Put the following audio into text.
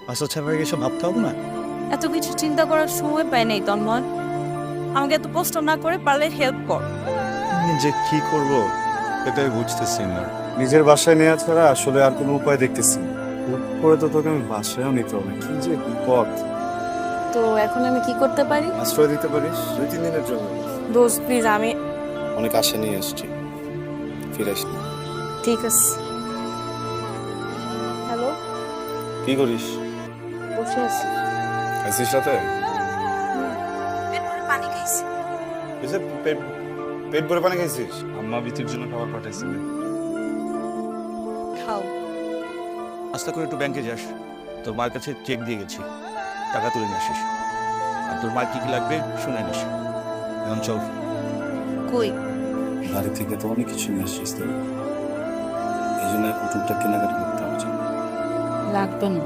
বাসা ছাড়া এসব ভাবতে হবে না। এত কিছু চিন্তা করার সময় পাই নাই তন্ময়। আমাকে এত কষ্ট না করে পারলে হেল্প কর। যে কি করব এটাই বুঝতেছি না। নিজের বাসায় নেওয়া ছাড়া আসলে আর কোনো উপায় দেখতেছি না। হুট করে তো তোকে আমি বাসায়ও নিতে হবে, কি যে বিপদ। তো এখন আমি কি করতে পারি? আশ্রয় দিতে পারিস 2-3 দিনের জন্য। দোস্ত প্লিজ, আমি অনেক আশা নিয়ে এসছি, ফিরে আসনি। ঠিক আছে। হ্যালো, কি করিস? বসে আছি। খাইছিস রাতে? পেটে পানি খাইছি। পেট ভরে পানি খাইছিস? আম্মা বিতির জন্য খাবার পাঠাইছিল। খাও। আস্তে করে একটু ব্যাংকে যাস, তোর মার কাছে চেক দিয়ে গেছি, টাকা তুলে নিয়ে আসিস। আর তোর মার কি কি লাগবে শুনে নিস। এখন চল। কই? বাড়ি থেকে তো অনেক কিছু নিয়ে আসছিস তো, এই জন্য এখন টুকটাক কেনাকাটা করতে হবে। লাগবে না।